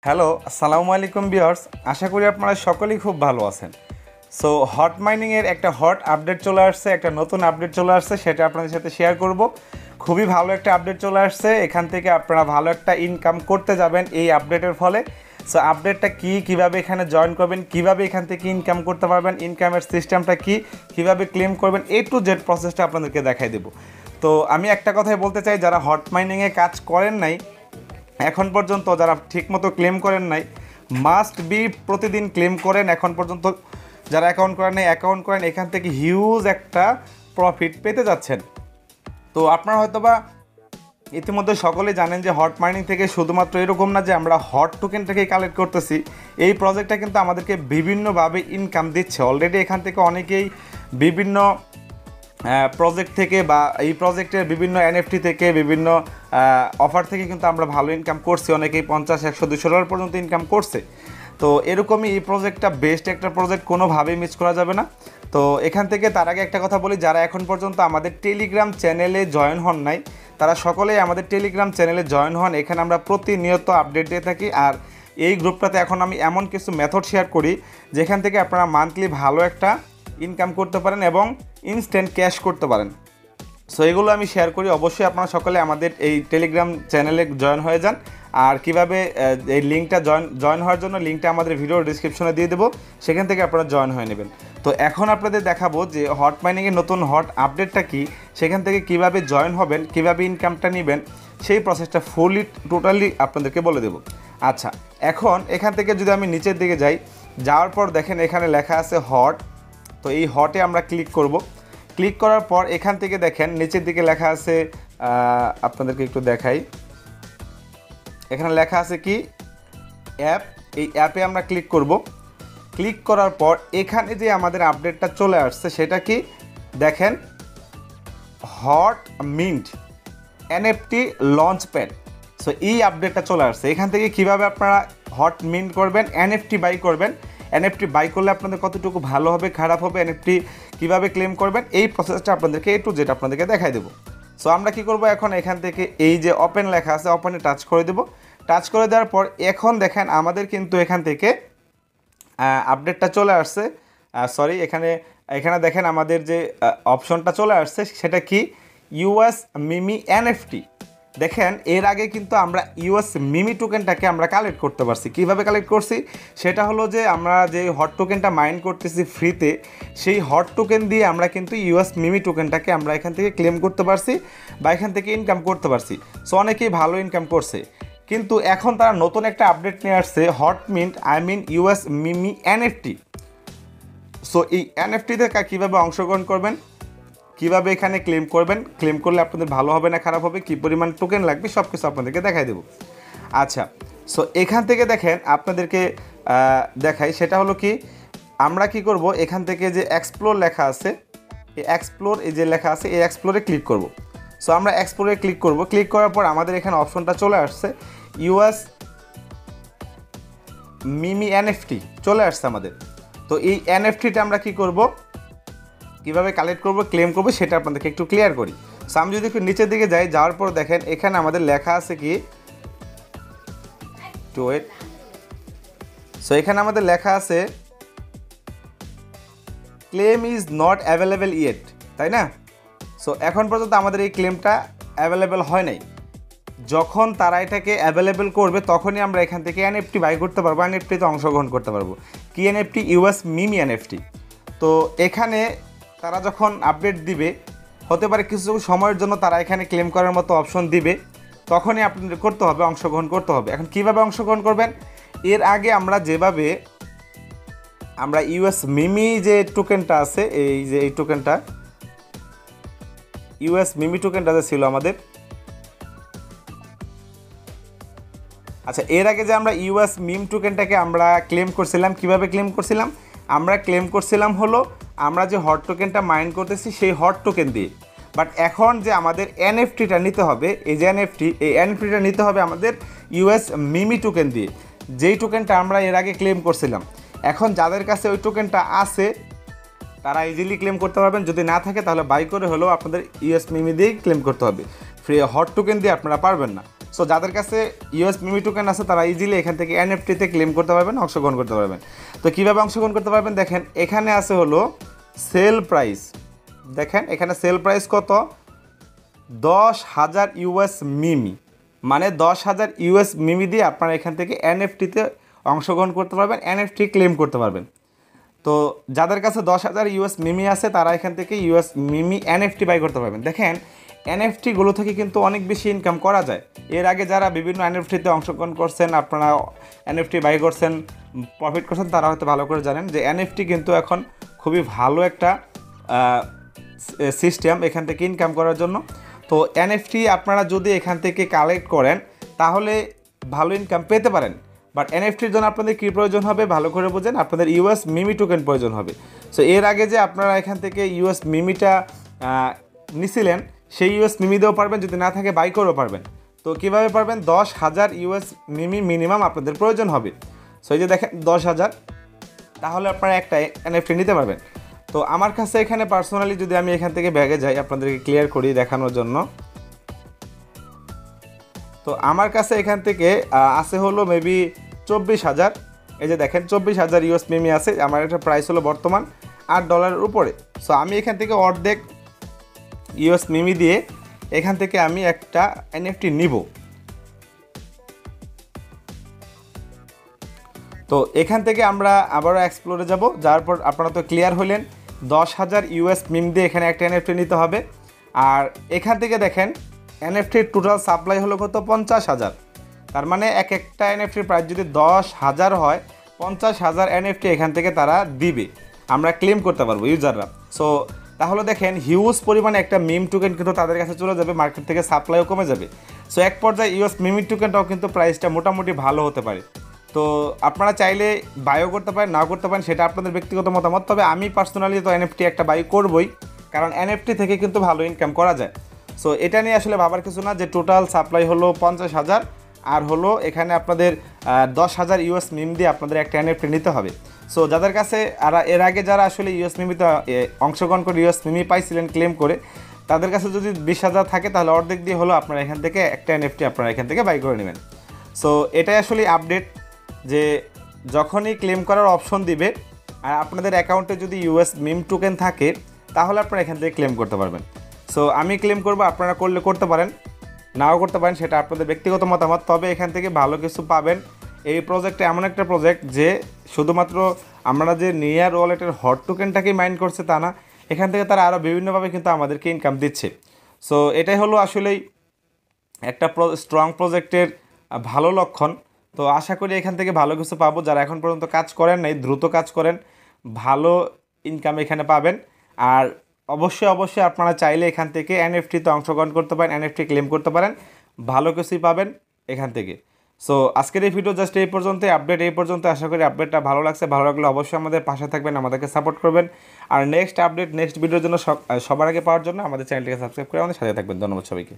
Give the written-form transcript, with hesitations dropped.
Hello, আসসালামু আলাইকুম viewers. আশা করি আপনারা সকলেই খুব ভালো আছেন। সো হট মাইনিংয়ের একটা হট আপডেট চলে আসছে, একটা নতুন আপডেট চলে আসছে, সেটা আপনাদের সাথে শেয়ার করব। খুবই ভালো একটা আপডেট চলে আসছে, এখান থেকে আপনারা ভালো একটা ইনকাম করতে যাবেন এই আপডেটের ফলে। সো আপডেটটা কী, কীভাবে এখানে জয়েন করবেন, কীভাবে এখান থেকে ইনকাম করতে পারবেন, ইনকামের সিস্টেমটা কী, কীভাবে ক্লেম করবেন, A to Z প্রসেসটা আপনাদেরকে দেখাই দেবো। তো আমি একটা কথাই বলতে চাই, যারা হট মাইনিংয়ে কাজ করেন নাই এখন পর্যন্ত, যারা ঠিকমতো ক্লেম করেন নাই, মাস্ট বি প্রতিদিন ক্লেম করেন। এখন পর্যন্ত যারা অ্যাকাউন্ট করেন নাই, অ্যাকাউন্ট করেন, এখান থেকে হিউজ একটা প্রফিট পেতে যাচ্ছেন। তো আপনারা হয়তোবা ইতিমধ্যে সকলেই জানেন যে হট মাইনিং থেকে শুধুমাত্র এরকম না যে আমরা হট টোকেনটাকেই কালেক্ট করতেছি, এই প্রজেক্টটা কিন্তু আমাদেরকে বিভিন্নভাবে ইনকাম দিচ্ছে। অলরেডি এখান থেকে অনেকেই বিভিন্ন প্রজেক্ট থেকে বা এই প্রজেক্টের বিভিন্ন এনএফটি থেকে, বিভিন্ন অফার থেকে কিন্তু আমরা ভালো ইনকাম করছি। অনেকেই $50, $100, $200 পর্যন্ত ইনকাম করছে। তো এরকমই এই প্রজেক্টটা বেস্ট একটা প্রজেক্ট, কোনোভাবেই মিস করা যাবে না। তো এখান থেকে তার আগে একটা কথা বলি, যারা এখন পর্যন্ত আমাদের টেলিগ্রাম চ্যানেলে জয়েন হন নাই, তারা সকলেই আমাদের টেলিগ্রাম চ্যানেলে জয়েন হন। এখানে আমরা প্রতিনিয়ত আপডেট দিয়ে থাকি। আর এই গ্রুপটাতে এখন আমি এমন কিছু মেথড শেয়ার করি যেখান থেকে আপনারা মান্থলি ভালো একটা ইনকাম করতে পারেন এবং ইনস্ট্যান্ট ক্যাশ করতে পারেন। সো এগুলো আমি শেয়ার করি। অবশ্যই আপনারা সকলে আমাদের এই টেলিগ্রাম চ্যানেলে জয়েন হয়ে যান। আর কিভাবে এই লিঙ্কটা জয়েন হওয়ার জন্য লিঙ্কটা আমাদের ভিডিওর ডিসক্রিপশনে দিয়ে দেবো, সেখান থেকে আপনারা জয়েন হয়ে নেবেন। তো এখন আপনাদের দেখাবো যে হট মাইনিংয়ের নতুন হট আপডেটটা কি, সেখান থেকে কিভাবে জয়েন হবেন, কিভাবে ইনকামটা নেবেন, সেই প্রসেসটা ফুলি টোটালি আপনাদেরকে বলে দেবো। আচ্ছা, এখন এখান থেকে যদি আমি নিচের দিকে যাই, যাওয়ার পর দেখেন এখানে লেখা আছে হট। তো এই হটে আমরা ক্লিক করব। ক্লিক করার পর এখান থেকে দেখেন নিচের দিকে লেখা আছে, আপনাদেরকে একটু দেখাই, এখানে লেখা আছে কি অ্যাপ। এই অ্যাপে আমরা ক্লিক করব। ক্লিক করার পর এখানে যে আমাদের আপডেটটা চলে আসছে সেটা কি দেখেন, hot mint NFT launch pad. So এই আপডেটটা চলে আসছে। এখান থেকে কিভাবে আপনারা হট মিন্ট করবেন, এনএফটি বাই করবেন, এনএফটি বাই করলে আপনাদের কতটুকু ভালো হবে, খারাপ হবে, এনএফটি কীভাবে ক্লেম করবেন, এই প্রসেসটা আপনাদেরকে A to Z আপনাদেরকে দেখাই দেবো। সো আমরা কি করব, এখন এখান থেকে এই যে ওপেন লেখা আছে, ওপেনে টাচ করে দেব। টাচ করে দেওয়ার পর এখন দেখেন আমাদের কিন্তু এখান থেকে আপডেটটা চলে আসছে। সরি, এখানে দেখেন আমাদের যে অপশনটা চলে আসছে সেটা কি, ইউএস মিমি এনএফটি। দেখেন এর আগে কিন্তু আমরা ইউএস মিমি টোকেনটাকে আমরা কালেক্ট করতে পারছি। কীভাবে কালেক্ট করছি, সেটা হলো যে আমরা যে হট টোকেনটা মাইন করতেছি ফ্রিতে, সেই হট টোকেন দিয়ে আমরা কিন্তু ইউএস মিমি টোকেনটাকে আমরা এখান থেকে ক্লেম করতে পারছি বা এখান থেকে ইনকাম করতে পারছি। সো অনেকেই ভালো ইনকাম করছে। কিন্তু এখন তারা নতুন একটা আপডেট নিয়ে আসছে, হট মিন্ট ইউএস মিমি এনএফটি। সো এই এনএফটিতে কীভাবে অংশগ্রহণ করবেন, কীভাবে এখানে ক্লেম করবেন, ক্লেম করলে আপনাদের ভালো হবে না খারাপ হবে, কী পরিমাণ টোকেন লাগবে, সব কিছু আপনাদেরকে দেখাই দেবো। আচ্ছা, সো এখান থেকে দেখেন আপনাদেরকে দেখাই, সেটা হলো কি, আমরা কি করব, এখান থেকে যে এক্সপ্লোর লেখা আছে, এই এক্সপ্লোর, এই যে লেখা আছে, এই এক্সপ্লোরে ক্লিক করব। সো আমরা এক্সপ্লোরে ক্লিক করব। ক্লিক করার পর আমাদের এখানে অপশনটা চলে আসছে, ইউএস মিমি এনএফটি চলে আসছে আমাদের। তো এই এনএফটিটা আমরা কি করব, কীভাবে কালেক্ট করব, ক্লেম করব, সেটা আপনাদেরকে একটু ক্লিয়ার করি। সো আমি যদি একটু নিচের দিকে যাই, যাওয়ার পর দেখেন এখানে আমাদের লেখা আছে কি, টু ওয়েট। সো এখানে আমাদের লেখা আছে claim is not available yet, তাই না? সো এখন পর্যন্ত আমাদের এই ক্লেমটা অ্যাভেলেবেল হয় নাই। যখন তারা এটাকে অ্যাভেলেবেল করবে তখনই আমরা এখান থেকে এনএফটি বাই করতে পারবো, এনএফটিতে অংশগ্রহণ করতে পারবো। কি এনএফটি, ইউএস মিমি এনএফটি। তো এখানে তারা যখন আপডেট দিবে, হতে পারে কিছু সময়ের জন্য তারা এখানে ক্লেম করার মতো অপশন দিবে, তখনই আপনাদের করতে হবে, অংশগ্রহণ করতে হবে। এখন কিভাবে অংশগ্রহণ করবেন, এর আগে আমরা যেভাবে আমরা ইউএস মিমি যে টোকেনটা আছে, এই যে এই টোকেনটা, ইউএস মিমি টোকেনটা যে ছিল আমাদের, আচ্ছা, এর আগে যে আমরা ইউএস মিম টোকেনটাকে আমরা ক্লেম করছিলাম, কিভাবে ক্লেম করছিলাম, আমরা ক্লেম করছিলাম হলো আমরা যে হট টোকেনটা মাইন করতেছি সেই হট টোকেন দিয়ে। বাট এখন যে আমাদের এনএফটিটা নিতে হবে, এই যে এনএফটি, এই এনএফটিটা নিতে হবে আমাদের ইউএস মিমি টোকেন দিয়ে, যেই টোকেনটা আমরা এর আগে ক্লেম করছিলাম। এখন যাদের কাছে ওই টোকেনটা আছে তারা ইজিলি ক্লেম করতে পারবেন, যদি না থাকে তাহলে বাই করে হলেও আপনাদের ইউএস মিমি দিয়েই ক্লেম করতে হবে, ফ্রি হট টোকেন দিয়ে আপনারা পারবেন না। সো যাদের কাছে ইউএস মিমি টোকেন আছে তারা ইজিলি এখান থেকে এনএফটিতে ক্লেম করতে পারবেন, অংশগ্রহণ করতে পারবেন। তো কীভাবে অংশগ্রহণ করতে পারবেন দেখেন, এখানে আছে হলো সেল প্রাইস। দেখেন এখানে সেল প্রাইস কত, 10,000 ইউএস মিমি, মানে 10,000 ইউএস মিমি দিয়ে আপনারা এখান থেকে এনএফটিতে অংশগ্রহণ করতে পারবেন, এনএফটি ক্লেম করতে পারবেন। তো যাদের কাছে 10,000 ইউএস মিমি আছে তারা এখান থেকে ইউএস মিমি এনএফটি বাই করতে পারবেন। দেখেন এনএফটিগুলো থেকে কিন্তু অনেক বেশি ইনকাম করা যায়। এর আগে যারা বিভিন্ন এনএফটিতে অংশগ্রহণ করছেন, আপনারা এনএফটি বাই করছেন, প্রফিট করছেন, তারা হয়তো ভালো করে জানেন যে এনএফটি কিন্তু এখন খুবই ভালো একটা সিস্টেম এখান থেকে ইনকাম করার জন্য। তো এনএফটি আপনারা যদি এখান থেকে কালেক্ট করেন তাহলে ভালো ইনকাম পেতে পারেন। বাট এনএফটির জন্য আপনাদের কী প্রয়োজন হবে ভালো করে বোঝেন, আপনাদের ইউএস মিমি টোকেন প্রয়োজন হবে। সো এর আগে যে আপনারা এখান থেকে ইউএস মিমিটা নিছিলেন সেই ইউএস মিমি দিয়েও পারবেন, যদি না থাকে বাই করেও পারবেন। তো কীভাবে পারবেন, 10,000 ইউএস মিমি মিনিমাম আপনাদের প্রয়োজন হবে। সো এই যে দেখেন 10,000, তাহলে আপনারা একটা এনএফটি নিতে পারবেন। তো আমার কাছে এখানে পার্সোনালি যদি আমি এখান থেকে ব্যাগে যাই আপনাদেরকে ক্লিয়ার করি দেখানোর জন্য, তো আমার কাছে এখান থেকে আছে হলো মেবি 24,000। এই যে দেখেন 24,000 ইউএস মিমি আছে, আমার একটা প্রাইস হলো বর্তমান $8 উপরে। সো আমি এখান থেকে অর্ধেক ইউএস মিমি দিয়ে এখান থেকে আমি একটা এনএফটি নিব। তো এখান থেকে আমরা আবারও এক্সপ্লোরে যাব, যাওয়ার পর আপনারা তো ক্লিয়ার হলেন 10,000 ইউএস মিম দিয়ে এখানে একটা এনএফটি নিতে হবে। আর এখান থেকে দেখেন এনএফটির টোটাল সাপ্লাই হলো কত, 50,000। তার মানে এক একটা এনএফটির প্রাইস যদি 10,000 হয়, 50,000 এনএফটি এখান থেকে তারা দিবে, আমরা ক্লেম করতে পারবো ইউজাররা। সো তাহলে দেখেন হিউজ পরিমাণে একটা মিম টোকেন কিন্তু তাদের কাছে চলে যাবে, মার্কেট থেকে সাপ্লাইও কমে যাবে। সো এক পর্যায়ে ইউএস মিমি টোকেনটাও কিন্তু প্রাইসটা মোটামুটি ভালো হতে পারে। তো আপনারা চাইলে বাইও করতে পারেন, নাও করতে পারেন, সেটা আপনাদের ব্যক্তিগত মতামত। তবে আমি পার্সোনালি তো এনএফটি একটা বাই করবই, কারণ এনএফটি থেকে কিন্তু ভালো ইনকাম করা যায়। সো এটা নিয়ে আসলে ভাবার কিছু না যে টোটাল সাপ্লাই হলো 50,000 আর হলো এখানে আপনাদের 10,000 ইউএস মিম দিয়ে আপনাদের একটা এনএফটি নিতে হবে। সো যাদের কাছে আর এর আগে যারা আসলে ইউএস মিমিতে অংশগ্রহণ করে ইউএস মিমি পাইছিলেন ক্লেম করে, তাদের কাছে যদি 20,000 থাকে তাহলে অর্ধেক দিয়ে হলো আপনারা এখান থেকে একটা এনএফটি আপনারা এখান থেকে বাই করে নেবেন। সো এটাই আসলে আপডেট যে যখনই ক্লেম করার অপশন দিবে আর আপনাদের অ্যাকাউন্টে যদি ইউএস মিম টোকেন থাকে তাহলে আপনারা এখান থেকে ক্লেম করতে পারবেন। সো আমি ক্লেম করব, আপনারা করলে করতে পারেন, নাও করতে পারেন, সেটা আপনাদের ব্যক্তিগত মতামত। তবে এখান থেকে ভালো কিছু পাবেন। এই প্রজেক্টটা এমন একটা প্রজেক্ট যে শুধুমাত্র আমরা যে নিয়ার ওয়ালেটের হট টোকেনটাকেই মাইন্ড করছে তা না, এখান থেকে তারা আরও বিভিন্নভাবে কিন্তু আমাদেরকে ইনকাম দিচ্ছে। সো এটাই হলো আসলেই একটা স্ট্রং প্রজেক্টের ভালো লক্ষণ। তো আশা করি এখান থেকে ভালো কিছু পাবো। যারা এখন পর্যন্ত কাজ করেন নাই দ্রুত কাজ করেন, ভালো ইনকাম এখানে পাবেন। আর অবশ্যই আপনারা চাইলে এখান থেকে এনএফটিতে অংশগ্রহণ করতে পারেন, এনএফটি ক্লেম করতে পারেন, ভালো কিছুই পাবেন এখান থেকে। সো আজকের এই ভিডিও জাস্ট এই পর্যন্ত, আপডেট এই পর্যন্ত। আশা করি আপডেটটা ভালো লাগছে, ভালো লাগলে অবশ্যই আমাদের পাশে থাকবেন, আমাদেরকে সাপোর্ট করবেন। আর নেক্সট আপডেট নেক্সট ভিডিওর জন্য সবার আগে পাওয়ার জন্য আমাদের চ্যানেলটিকে সাবস্ক্রাইব করে আমাদের সাথে থাকবেন। ধন্যবাদ সবাইকে।